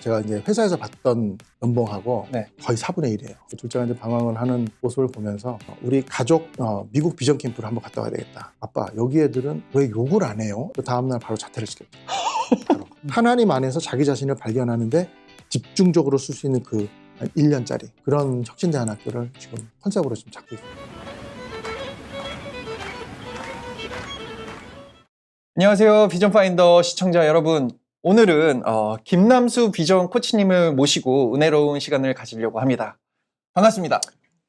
제가 이제 회사에서 받던 연봉하고 네. 거의 4분의 1이에요. 둘째가 이제 방황을 하는 모습을 보면서 우리 가족 미국 비전 캠프를 한번 갔다 와야 되겠다. 아빠, 여기 애들은 왜 욕을 안 해요? 그 다음날 바로 자퇴를 시켰죠. 바로. 하나님 안에서 자기 자신을 발견하는데 집중적으로 쓸 수 있는 그 1년짜리 그런 혁신대안학교를 지금 컨셉으로 지금 잡고 있습니다. 안녕하세요. 비전 파인더 시청자 여러분. 오늘은 김남수 비전 코치님을 모시고 은혜로운 시간을 가지려고 합니다. 반갑습니다.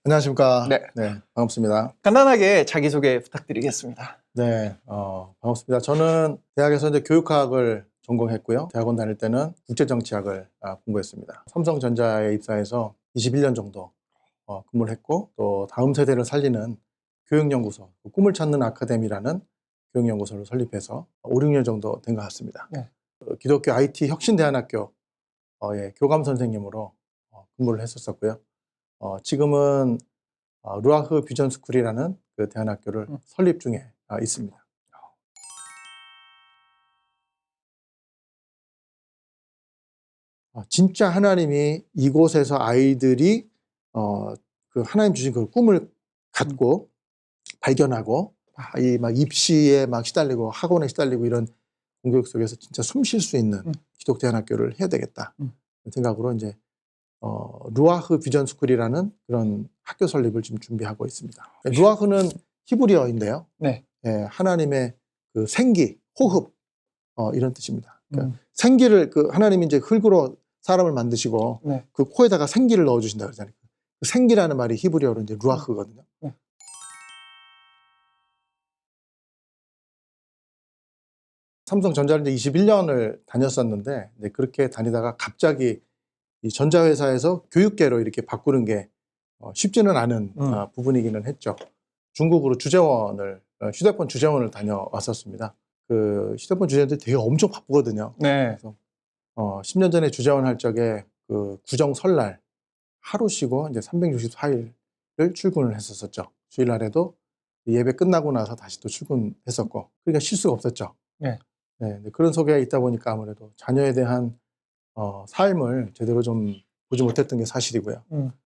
안녕하십니까. 네. 반갑습니다. 간단하게 자기소개 부탁드리겠습니다. 네, 반갑습니다. 저는 대학에서 이제 교육학을 전공했고요. 대학원 다닐 때는 국제정치학을 공부했습니다. 삼성전자에 입사해서 21년 정도 근무를 했고, 또 다음 세대를 살리는 교육연구소, 꿈을 찾는 아카데미라는 교육연구소를 설립해서 5, 6년 정도 된 것 같습니다. 네. 기독교 IT 혁신대안학교의 교감 선생님으로 근무를 했었었고요. 지금은 루아흐 비전스쿨이라는 그 대안학교를 설립 중에 있습니다. 진짜 하나님이 이곳에서 아이들이 그 하나님 주신 그 꿈을 갖고 발견하고 이 막 입시에 막 시달리고 학원에 시달리고 이런 공격 속에서 진짜 숨 쉴 수 있는 기독 대안학교를 해야 되겠다 생각으로 이제 루아흐 비전스쿨이라는 그런 학교 설립을 지금 준비하고 있습니다. 루아흐는 히브리어인데요. 네. 예, 하나님의 그 생기, 호흡 이런 뜻입니다. 그러니까 생기를 그 하나님이 이제 흙으로 사람을 만드시고 네. 그 코에다가 생기를 넣어주신다 그러잖아요. 그 생기라는 말이 히브리어로 이제 루아흐거든요. 삼성전자를 이제 21년을 다녔었는데 이제 그렇게 다니다가 갑자기 이 전자회사에서 교육계로 이렇게 바꾸는 게 쉽지는 않은 부분이기는 했죠. 중국으로 주재원을 휴대폰 주재원을 다녀왔었습니다. 그 휴대폰 주재원들이 되게 엄청 바쁘거든요. 네. 그래서 10년 전에 주재원 할 적에 그 구정 설날 하루 쉬고 이제 364일을 출근을 했었었죠. 주일날에도 예배 끝나고 나서 다시 또 출근했었고, 그러니까 쉴 수가 없었죠. 네. 네, 그런 속에 있다 보니까 아무래도 자녀에 대한 삶을 제대로 좀 보지 못했던 게 사실이고요.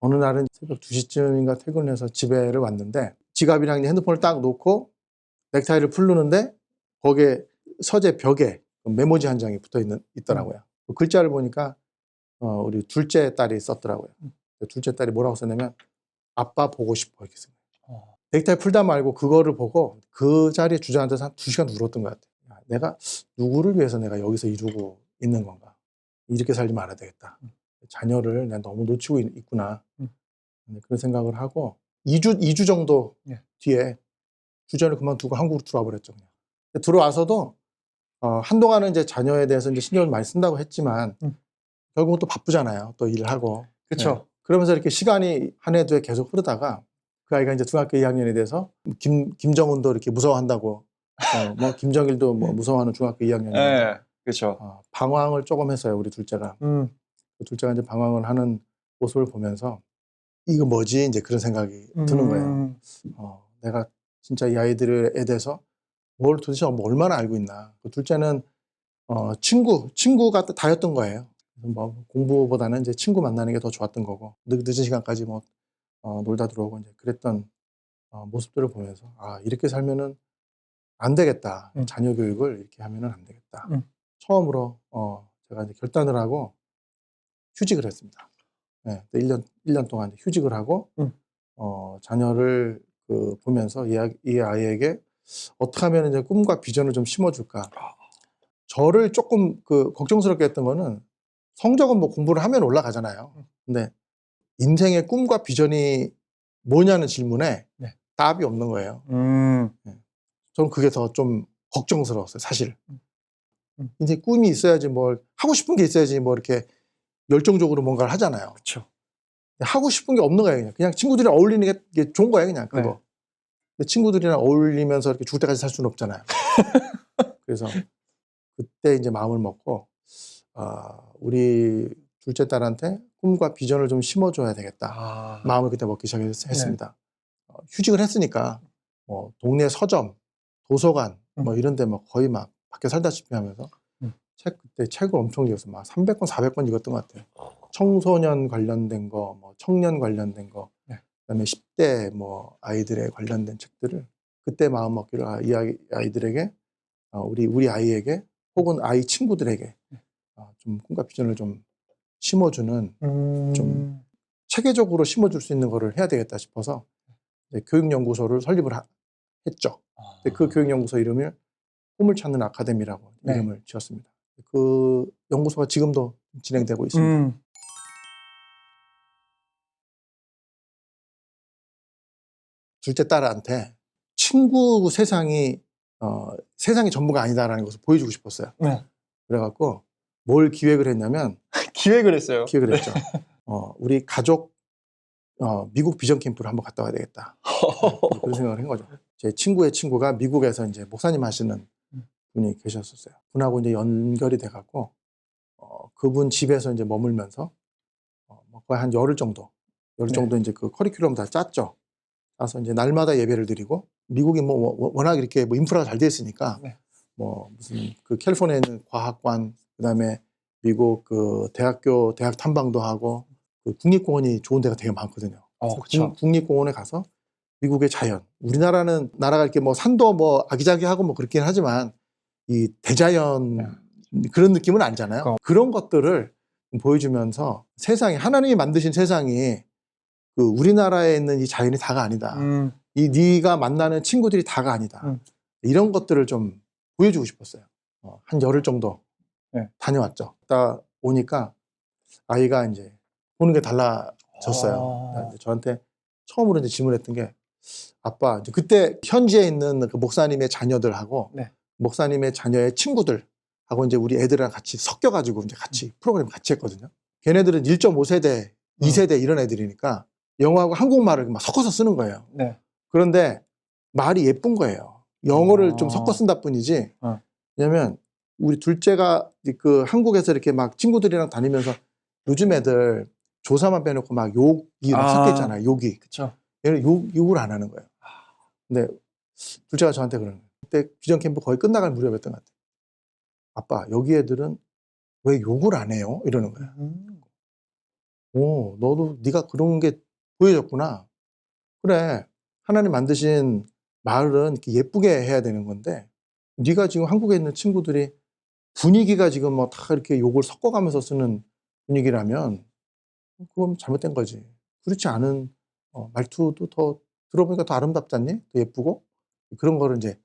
어느 날은 새벽 2시쯤인가 퇴근해서 집에를 왔는데 지갑이랑 이제 핸드폰을 딱 놓고 넥타이를 풀르는데 거기에 서재 벽에 메모지 한 장이 붙어 있더라고요. 그 글자를 보니까 우리 둘째 딸이 썼더라고요. 둘째 딸이 뭐라고 썼냐면 아빠 보고 싶어 이렇게 쓴 거예요. 넥타이 풀다 말고 그거를 보고 그 자리에 주저앉아서 한 2시간 울었던 것 같아요. 내가 누구를 위해서 내가 여기서 이루고 있는 건가. 이렇게 살지 말아야 되겠다. 자녀를 내가 너무 놓치고 있구나. 그런 생각을 하고 2주 정도 뒤에 주전을 그만두고 한국으로 들어와 버렸죠. 그냥. 들어와서도 한동안은 이제 자녀에 대해서 이제 신경을 많이 쓴다고 했지만 결국은 또 바쁘잖아요. 또 일을 하고. 그렇죠. 네. 그러면서 이렇게 시간이 한 해도 계속 흐르다가 그 아이가 이제 중학교 2학년에 대해서 김정은도 이렇게 무서워한다고 뭐 김정일도 뭐 무서워하는 중학교 2학년이고 네. 그렇죠. 방황을 조금 했어요. 우리 둘째가. 그 둘째가 이제 방황을 하는 모습을 보면서 이거 뭐지? 이제 그런 생각이 드는 거예요. 내가 진짜 이 아이들에 대해서 뭘 도대체 얼마나 알고 있나. 그 둘째는 친구가 다였던 거예요. 뭐 공부보다는 이제 친구 만나는 게 더 좋았던 거고 늦은 시간까지 뭐 놀다 들어오고 이제 그랬던 모습들을 보면서 이렇게 살면은 안 되겠다. 자녀 교육을 이렇게 하면은 안 되겠다. 처음으로 제가 이제 결단을 하고 휴직을 했습니다. 네, 1년 동안 휴직을 하고 자녀를 보면서 이 아이에게 어떻게 하면 이제 꿈과 비전을 좀 심어줄까. 저를 조금 걱정스럽게 했던 거는 성적은 뭐 공부를 하면 올라가잖아요. 근데 인생의 꿈과 비전이 뭐냐는 질문에 답이 없는 거예요. 네. 저는 그게 더 좀 걱정스러웠어요, 사실. 인생 꿈이 있어야지 뭘 하고 싶은 게 있어야지 뭐 이렇게 열정적으로 뭔가를 하잖아요. 그렇죠. 하고 싶은 게 없는 거예요, 그냥 친구들이랑 어울리는 게 좋은 거예요, 그냥 그거. 네. 근데 친구들이랑 어울리면서 이렇게 죽을 때까지 살 수는 없잖아요. 그래서 그때 이제 마음을 먹고 우리 둘째 딸한테 꿈과 비전을 좀 심어줘야 되겠다. 마음을 그때 먹기 시작했습니다. 휴직을 했으니까 뭐 동네 서점, 도서관 뭐 이런 데 막 거의 막 밖에 살다시피 하면서 그때 책을 엄청 읽었어. 막 300권, 400권 읽었던 것 같아요. 청소년 관련된 거, 뭐 청년 관련된 거, 네. 그다음에 10대 뭐 아이들에 관련된 책들을 그때 마음 먹기를 이 아이들에게 우리 아이에게 혹은 아이 친구들에게 좀 꿈과 비전을 좀 심어주는 좀 체계적으로 심어줄 수 있는 거를 해야 되겠다 싶어서 교육연구소를 설립을 했죠. 근데 그 교육연구소 이름을 꿈을 찾는 아카데미라고 네. 이름을 지었습니다. 그 연구소가 지금도 진행되고 있습니다. 둘째 딸한테 친구 세상이 세상이 전부가 아니다라는 것을 보여주고 싶었어요. 네. 그래갖고 뭘 기획을 했냐면 기획을 했어요. 기획을 했죠. 우리 가족 미국 비전 캠프를 한번 갔다 와야 되겠다. 그런 생각을 한 거죠. 제 친구의 친구가 미국에서 이제 목사님 하시는 분이 계셨었어요. 분하고 이제 연결이 돼갖고 그분 집에서 이제 머물면서 거의 한 열흘 정도 이제 그 커리큘럼 다 짰죠. 가서 이제 날마다 예배를 드리고 미국이 뭐 워낙 이렇게 뭐 인프라가 잘 돼 있으니까 뭐 무슨 그 캘리포니아에 있는 과학관 그다음에 미국 그 대학 탐방도 하고 그 국립공원이 좋은 데가 되게 많거든요. 그렇죠. 국립공원에 가서 미국의 자연, 우리나라는 나라가 이렇게 뭐 산도 뭐 아기자기하고 뭐 그렇긴 하지만 이 대자연 그런 느낌은 아니잖아요. 그런 것들을 보여주면서 세상이 하나님이 만드신 세상이 그 우리나라에 있는 이 자연이 다가 아니다. 이 네가 만나는 친구들이 다가 아니다. 이런 것들을 좀 보여주고 싶었어요. 한 열흘 정도 다녀왔죠. 갔다 오니까 아이가 이제 보는 게 달라졌어요. 저한테 처음으로 이제 질문했던 게 아빠, 이제 그때 현지에 있는 그 목사님의 자녀들하고 목사님의 자녀의 친구들하고 이제 우리 애들이랑 같이 섞여가지고 이제 같이 프로그램 같이 했거든요. 걔네들은 1.5세대, 2세대 이런 애들이니까 영어하고 한국말을 막 섞어서 쓰는 거예요. 그런데 말이 예쁜 거예요. 영어를 좀 섞어 쓴다 뿐이지. 왜냐면 우리 둘째가 그 한국에서 이렇게 막 친구들이랑 다니면서 요즘 애들 조사만 빼놓고 막 욕이 막 섞여 있잖아요. 욕이. 그쵸. 얘는 욕을 안 하는 거예요. 근데 둘째가 저한테 그러는 거예요. 그때 비전 캠프 거의 끝나갈 무렵이었던 것 같아요. 아빠, 여기 애들은 왜 욕을 안 해요? 이러는 거예요. 오, 너도 네가 그런 게 보여줬구나. 그래, 하나님 만드신 말은 이렇게 예쁘게 해야 되는 건데 네가 지금 한국에 있는 친구들이 분위기가 지금 뭐 다 이렇게 욕을 섞어가면서 쓰는 분위기라면 그건 잘못된 거지. 그렇지 않은 말투도 더 들어보니까 더 아름답지 않니? 더 예쁘고 그런 거를 이제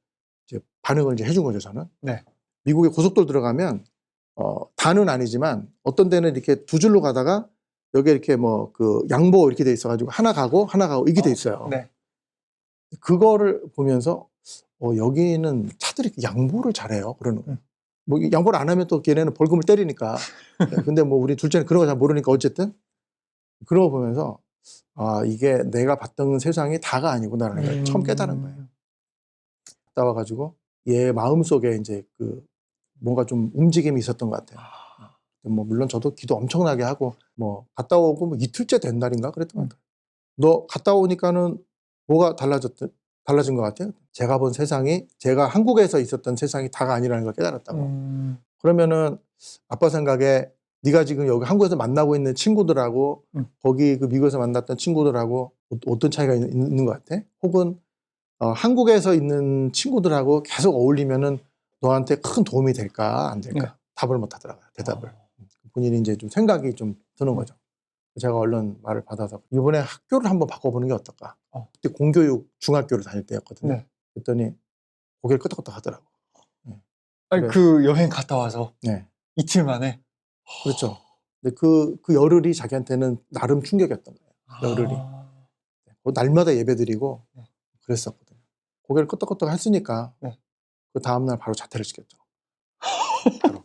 반응을 이제 해준 거죠. 저는. 미국의 고속도로 들어가면 다는 아니지만 어떤 데는 이렇게 두 줄로 가다가 여기에 이렇게 뭐 그 양보 이렇게 돼 있어가지고 하나 가고 이렇게 돼 있어요. 그거를 보면서 여기는 차들이 양보를 잘해요. 그러는 거예요. 뭐 양보를 안 하면 또 걔네는 벌금을 때리니까. 근데 뭐 우리 둘째는 그런 거 잘 모르니까 어쨌든 그런 거 보면서 이게 내가 봤던 세상이 다가 아니구나라는 걸 처음 깨달은 거예요. 갔다 와가지고 얘 마음속에 이제 그 뭔가 좀 움직임이 있었던 것 같아요. 뭐 물론 저도 기도 엄청나게 하고 뭐 갔다 오고 뭐 이틀째 된 날인가 그랬던 것 같아요. 너 갔다 오니까는 뭐가 달라진 것 같아요. 제가 본 세상이 제가 한국에서 있었던 세상이 다가 아니라는 걸 깨달았다고. 그러면은 아빠 생각에 네가 지금 여기 한국에서 만나고 있는 친구들하고 거기 그 미국에서 만났던 친구들하고 어떤 차이가 있는 것 같아? 혹은 한국에서 있는 친구들하고 계속 어울리면은 너한테 큰 도움이 될까 안 될까? 답을 못 하더라고요. 대답을. 본인이 이제 좀 생각이 좀 드는 거죠. 제가 얼른 말을 받아서 이번에 학교를 한번 바꿔보는 게 어떨까? 그때 공교육 중학교를 다닐 때였거든요. 그랬더니 고개를 끄덕끄덕 하더라고. 아니, 그 여행 갔다 와서 이틀 만에. 그렇죠. 근데 그 열흘이 자기한테는 나름 충격이었던 거예요. 열흘이. 날마다 예배드리고 그랬었거든요. 고개를 끄덕끄덕 했으니까 그 다음날 바로 자퇴를 시켰죠. 바로.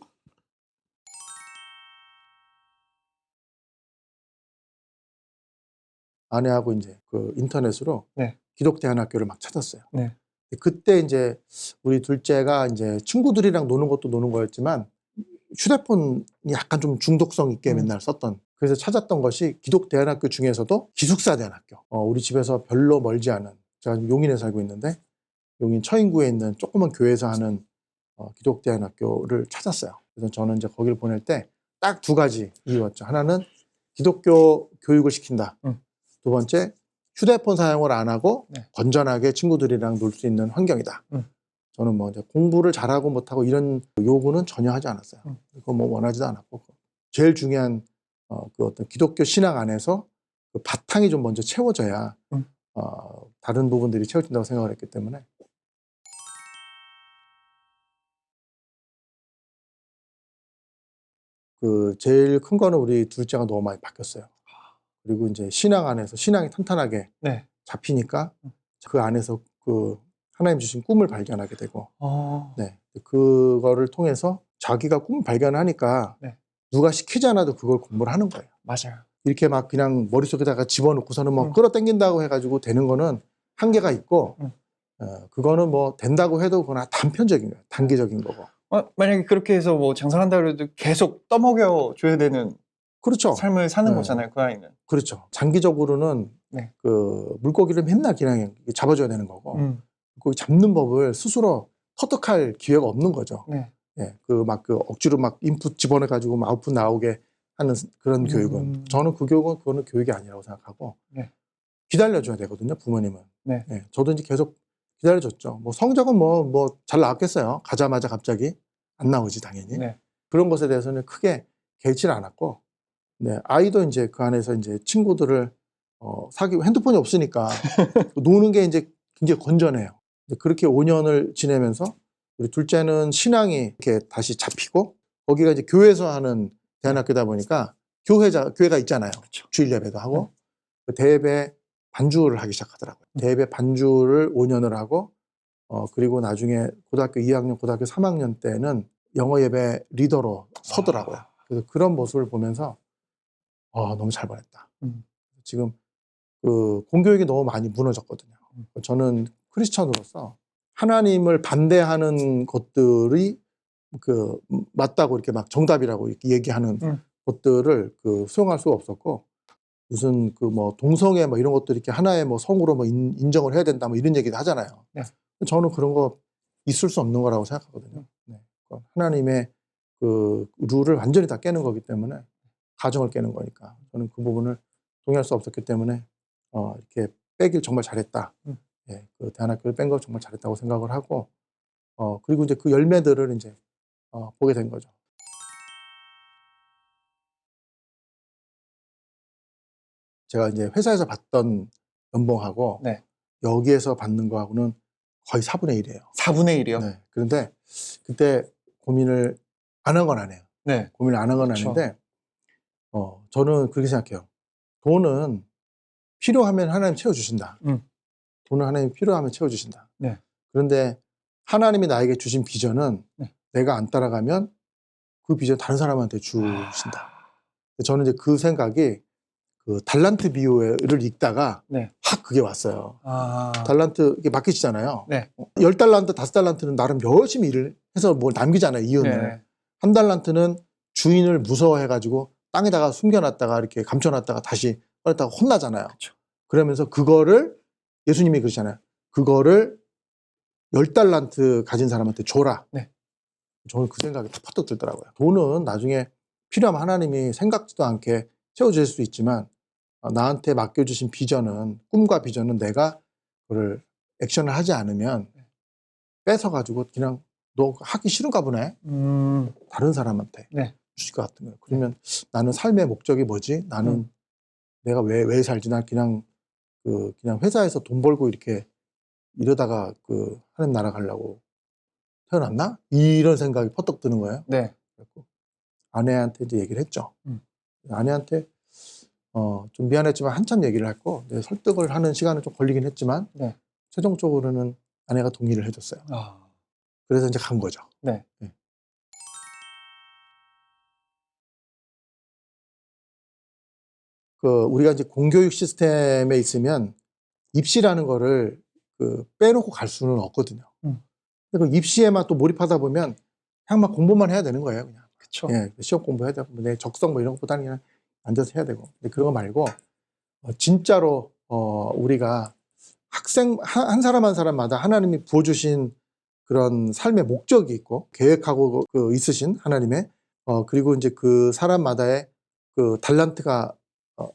아내하고 이제 그 인터넷으로 기독대안학교를 막 찾았어요. 그때 이제 우리 둘째가 이제 친구들이랑 노는 것도 노는 거였지만 휴대폰이 약간 좀 중독성 있게 맨날 썼던 그래서 찾았던 것이 기독대안학교 중에서도 기숙사대안학교. 우리 집에서 별로 멀지 않은 제가 지금 용인에 살고 있는데 용인 처인구에 있는 조그만 교회에서 하는 기독대안학교를 찾았어요. 그래서 저는 이제 거기를 보낼 때 딱 두 가지 이유였죠. 하나는 기독교 교육을 시킨다. 두 번째, 휴대폰 사용을 안 하고 네. 건전하게 친구들이랑 놀 수 있는 환경이다. 저는 뭐 이제 공부를 잘하고 못하고 이런 요구는 전혀 하지 않았어요. 그거 뭐 원하지도 않았고. 제일 중요한 그 어떤 기독교 신앙 안에서 그 바탕이 좀 먼저 채워져야 다른 부분들이 채워진다고 생각을 했기 때문에. 그 제일 큰 거는 우리 둘째가 너무 많이 바뀌었어요. 그리고 이제 신앙 안에서 신앙이 탄탄하게 네. 잡히니까 그 안에서 그 하나님 주신 꿈을 발견하게 되고, 어. 네, 그거를 통해서 자기가 꿈을 발견하니까 네. 누가 시키지 않아도 그걸 공부를 하는 거예요. 맞아요. 이렇게 막 그냥 머릿속에다가 집어넣고서는 뭐 끌어당긴다고 해가지고 되는 거는 한계가 있고, 그거는 뭐 된다고 해도 그건 단편적인 거예요. 단기적인 거고. 만약에 그렇게 해서 뭐 장사를 한다 그래도 계속 떠먹여 줘야 되는 그렇죠. 삶을 사는 네. 거잖아요, 그 아이는. 그렇죠. 장기적으로는 네. 그 물고기를 맨날 그냥 잡아줘야 되는 거고, 물고기 잡는 법을 스스로 터득할 기회가 없는 거죠. 네. 예, 그 억지로 막 인풋 집어넣어가지고 막 아웃풋 나오게 하는 그런 교육은, 저는 그 교육은 그거는 교육이 아니라고 생각하고, 네. 기다려줘야 되거든요, 부모님은. 네. 예, 저도 이제 계속 기다려줬죠. 뭐 성적은 뭐 잘 나왔겠어요. 가자마자 갑자기 안 나오지 당연히. 네. 그런 것에 대해서는 크게 개의치를 않았고, 네, 아이도 이제 그 안에서 이제 친구들을 사귀고, 핸드폰이 없으니까 노는 게 이제 굉장히 건전해요. 그렇게 5년을 지내면서 우리 둘째는 신앙이 이렇게 다시 잡히고, 거기가 이제 교회에서 하는 대안학교다 보니까 교회가 있잖아요. 그렇죠. 주일 예배도 하고, 그 대예배 반주를 하기 시작하더라고요. 대예배 반주를 5년을 하고, 그리고 나중에 고등학교 2학년, 고등학교 3학년 때는 영어 예배 리더로 서더라고요. 그래서 그런 모습을 보면서 너무 잘 보냈다. 지금 그 공교육이 너무 많이 무너졌거든요. 저는 크리스천으로서 하나님을 반대하는 것들이 그 맞다고 이렇게 막 정답이라고 이렇게 얘기하는 것들을 그 수용할 수가 없었고, 무슨 그 뭐 동성애 뭐 이런 것들 이렇게 하나의 뭐 성으로 뭐 인정을 해야 된다 뭐 이런 얘기도 하잖아요. 네. 저는 그런 거 있을 수 없는 거라고 생각하거든요. 네. 하나님의 그 룰을 완전히 다 깨는 거기 때문에, 가정을 깨는 거니까 저는 그 부분을 동의할 수 없었기 때문에 이렇게 빼길 정말 잘했다. 예, 그 대안학교를 뺀 거 정말 잘했다고 생각을 하고, 그리고 이제 그 열매들을 이제 보게 된 거죠. 제가 이제 회사에서 받던 연봉하고 네. 여기에서 받는 거하고는 거의 4분의 1이에요. 4분의 1이요? 네. 그런데 그때 고민을 안 한 건 아니에요. 네. 고민을 안 한 건 그렇죠. 아닌데, 저는 그렇게 생각해요. 돈은 필요하면 하나님 채워주신다. 돈은 하나님 필요하면 채워주신다. 네. 그런데 하나님이 나에게 주신 비전은 내가 안 따라가면 그 비전 다른 사람한테 주신다. 저는 이제 그 생각이 그 달란트 비유를 읽다가 확 그게 왔어요. 달란트 이게 맡기시잖아요. 네. 10달란트, 5달란트는 나름 열심히 일을 해서 뭘 남기잖아요, 이윤을. 네. 1달란트는 주인을 무서워해가지고 땅에다가 숨겨놨다가 이렇게 감춰놨다가 다시 꺼냈다가 혼나잖아요. 그쵸. 그러면서 그거를 예수님이 그러잖아요. 그거를 10달란트 가진 사람한테 줘라. 네. 저는 그 생각이 탁 퍼뜩 들더라고요. 돈은 나중에 필요하면 하나님이 생각지도 않게 채워줄 수 있지만, 나한테 맡겨주신 비전은, 꿈과 비전은 내가 그걸 액션을 하지 않으면 뺏어가지고 그냥 너 하기 싫은가 보네. 다른 사람한테 주실 것 같은 거예요. 그러면 나는 삶의 목적이 뭐지? 나는 내가 왜 살지? 난 그냥 회사에서 돈 벌고 이렇게 이러다가 그 하나님 나라 가려고 태어났나? 이런 생각이 퍼뜩 드는 거예요. 네. 그래서 아내한테 이제 얘기를 했죠. 아내한테 좀 미안했지만 한참 얘기를 했고, 설득을 하는 시간은 좀 걸리긴 했지만, 최종적으로는 아내가 동의를 해줬어요. 그래서 이제 간 거죠. 네. 우리가 이제 공교육 시스템에 있으면 입시라는 거를 빼놓고 갈 수는 없거든요. 근데 그 입시에만 또 몰입하다 보면 그냥 막 공부만 해야 되는 거예요, 그냥. 그쵸. 예, 시험 공부해야 되고, 내 적성 뭐 이런 것보다는 그냥 앉아서 해야 되고. 근데 그런 거 말고, 진짜로, 우리가 학생, 한 사람 한 사람마다 하나님이 부어주신 그런 삶의 목적이 있고 계획하고 있으신 하나님의 그리고 이제 그 사람마다의 그 달란트가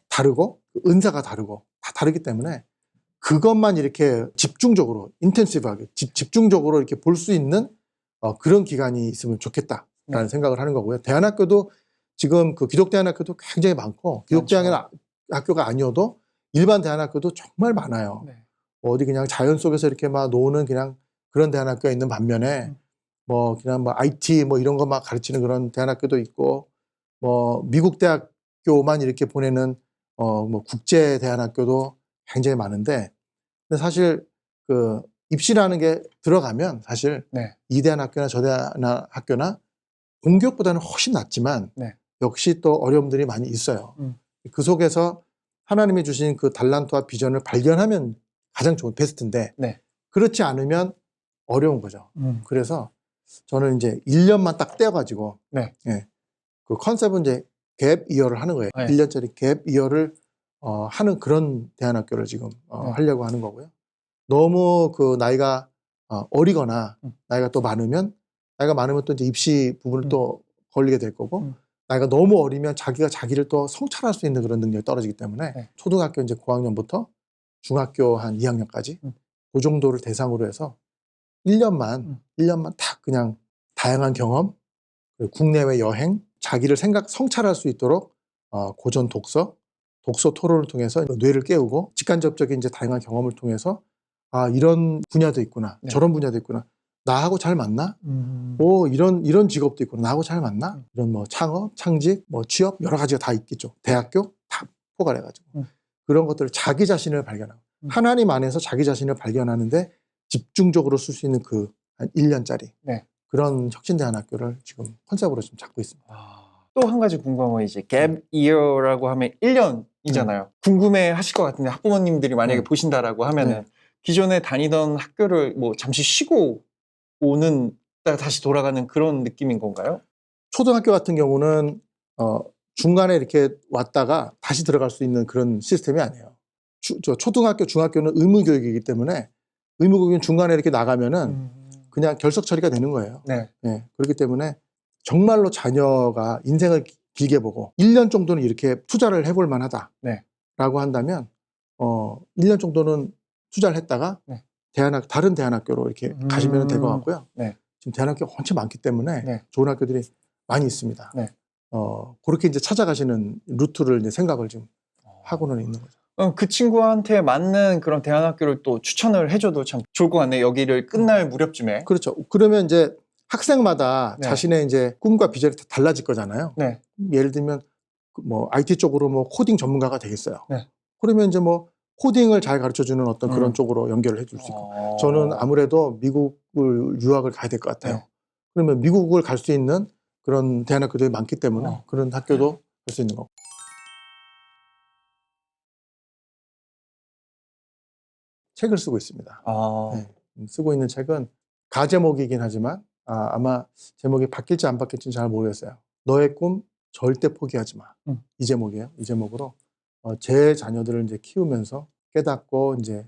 다르고 은사가 다르고 다 다르기 때문에 그것만 이렇게 집중적으로 인텐시브하게 집중적으로 이렇게 볼 수 있는 그런 기간이 있으면 좋겠다라는 생각을 하는 거고요. 대안학교도 지금 그 기독대안학교도 굉장히 많고 기독대안학교가 아니어도 일반 대안학교도 정말 많아요. 네. 어디 그냥 자연 속에서 이렇게 막 노는 그냥 그런 대안학교가 있는 반면에 뭐 그냥 뭐 IT 뭐 이런 거 막 가르치는 그런 대안학교도 있고 뭐 미국 대학교만 이렇게 보내는 뭐 국제 대안학교도 굉장히 많은데 근데 사실 그 입시라는 게 들어가면 사실 네. 이 대안학교나 저 대안학교나 공교육보다는 훨씬 낫지만 네. 역시 또 어려움들이 많이 있어요. 그 속에서 하나님이 주신 그 달란트와 비전을 발견하면 가장 좋은 베스트인데 네. 그렇지 않으면 어려운 거죠. 그래서 저는 이제 1년만 딱 떼어가지고 네. 예, 그 컨셉은 이제 갭 이어를 하는 거예요. 네. 1년짜리 갭 이어를 하는 그런 대안학교를 지금 하려고 하는 거고요. 너무 그 나이가 어리거나 나이가 또 많으면 또 이제 입시 부분을 또 걸리게 될 거고 나이가 너무 어리면 자기가 자기를 또 성찰할 수 있는 그런 능력이 떨어지기 때문에 네. 초등학교 이제 고학년부터 중학교 한 2학년까지 그 정도를 대상으로 해서 1년만 딱 그냥 다양한 경험, 그리고 국내외 여행, 자기를 성찰할 수 있도록 고전 독서 토론을 통해서 뇌를 깨우고 직간접적인 이제 다양한 경험을 통해서 이런 분야도 있구나, 네. 저런 분야도 있구나, 나하고 잘 맞나? 이런 직업도 있구나, 나하고 잘 맞나? 이런 뭐 창업, 창직, 뭐 취업 여러 가지가 다 있겠죠. 대학교 다 포괄해가지고 그런 것들을 자기 자신을 발견하고 하나님 안에서 자기 자신을 발견하는데 집중적으로 쓸 수 있는 그 한 1년짜리 네. 그런 혁신대안학교를 지금 컨셉으로 좀 잡고 있습니다. 또 한 가지 궁금한 건 이제 갭 이어라고 하면 1년이잖아요. 궁금해 하실 것 같은데 학부모님들이 만약에 보신다라고 하면은 기존에 다니던 학교를 뭐 잠시 쉬고 오는 다시 돌아가는 그런 느낌인 건가요? 초등학교 같은 경우는 중간에 이렇게 왔다가 다시 들어갈 수 있는 그런 시스템이 아니에요. 초등학교, 중학교는 의무교육이기 때문에 의무교육은 중간에 이렇게 나가면은 그냥 결석 처리가 되는 거예요. 네. 네, 그렇기 때문에 정말로 자녀가 인생을 길게 보고 1년 정도는 이렇게 투자를 해볼 만하다라고 네. 한다면 1년 정도는 투자를 했다가 네. 다른 대안학교로 이렇게 가시면 될 것 같고요. 네. 지금 대안학교가 엄청 많기 때문에 네. 좋은 학교들이 많이 있습니다. 네. 그렇게 이제 찾아가시는 루트를 이제 생각을 좀 하고는 있는 거죠. 그 친구한테 맞는 그런 대안학교를 또 추천을 해줘도 참 좋을 것 같네요. 여기를 끝날 무렵쯤에. 그렇죠. 그러면 이제 학생마다 네. 자신의 이제 꿈과 비전이 다 달라질 거잖아요. 네. 예를 들면 뭐 IT 쪽으로 뭐 코딩 전문가가 되겠어요. 네. 그러면 이제 뭐 코딩을 잘 가르쳐주는 어떤 그런 쪽으로 연결을 해줄 수 있고 저는 아무래도 미국을 유학을 가야 될 것 같아요. 네. 그러면 미국을 갈 수 있는 그런 대안학교들이 많기 때문에 그런 학교도 할 수 있는 거고. 책을 쓰고 있습니다. 네. 쓰고 있는 책은 가제목이긴 하지만 아마 제목이 바뀔지 안 바뀔지는 잘 모르겠어요. 너의 꿈 절대 포기하지 마. 이 제목이에요. 이 제목으로 제 자녀들을 이제 키우면서 깨닫고 이제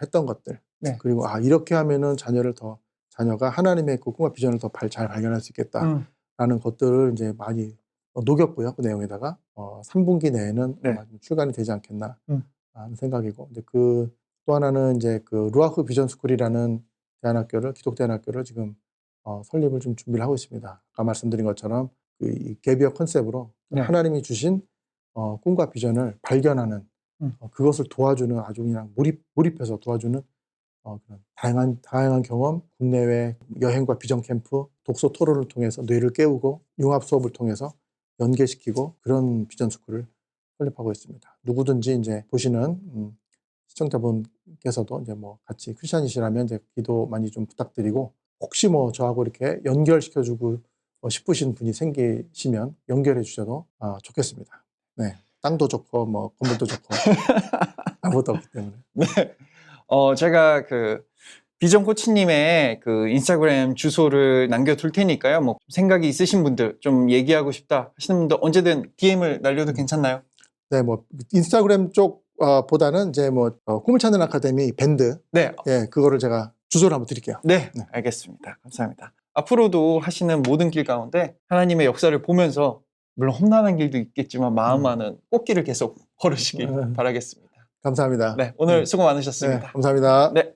했던 것들. 네. 그리고 이렇게 하면은 자녀가 하나님의 그 꿈과 비전을 더 잘 발견할 수 있겠다라는 것들을 이제 많이 녹였고요. 그 내용에다가 3분기 내에는 아마 좀 출간이 되지 않겠나 하는 생각이고 이제 또 하나는 이제 그 루아흐 비전 스쿨이라는 기독대안학교를 지금 설립을 좀 준비를 하고 있습니다. 아까 말씀드린 것처럼 이 갭이어 컨셉으로 하나님이 주신 꿈과 비전을 발견하는 그것을 도와주는 아주 그냥 몰입해서 도와주는 그런 다양한 경험, 국내외 여행과 비전 캠프, 독서 토론을 통해서 뇌를 깨우고 융합 수업을 통해서 연계시키고 그런 비전 스쿨을 설립하고 있습니다. 누구든지 이제 보시는 시청자분께서도 이제 뭐 같이 크리스찬이시라면 이제 기도 많이 좀 부탁드리고 혹시 뭐 저하고 이렇게 연결시켜주고 싶으신 분이 생기시면 연결해 주셔도 좋겠습니다. 네, 땅도 좋고 뭐 건물도 좋고 아무것도 없기 때문에. 네, 제가 그 비전 코치님의 그 인스타그램 주소를 남겨둘 테니까요. 뭐 생각이 있으신 분들, 좀 얘기하고 싶다 하시는 분들 언제든 DM을 날려도 괜찮나요? 네, 뭐 인스타그램 쪽 보다는 이제 뭐 꿈을 찾는 아카데미 밴드, 네, 그거를 제가 주소를 한번 드릴게요. 네, 네. 알겠습니다. 감사합니다. 앞으로도 하시는 모든 길 가운데 하나님의 역사를 보면서 물론 험난한 길도 있겠지만 마음만은 꽃길을 계속 걸으시길 바라겠습니다. 감사합니다. 네, 오늘 수고 많으셨습니다. 네, 감사합니다. 네.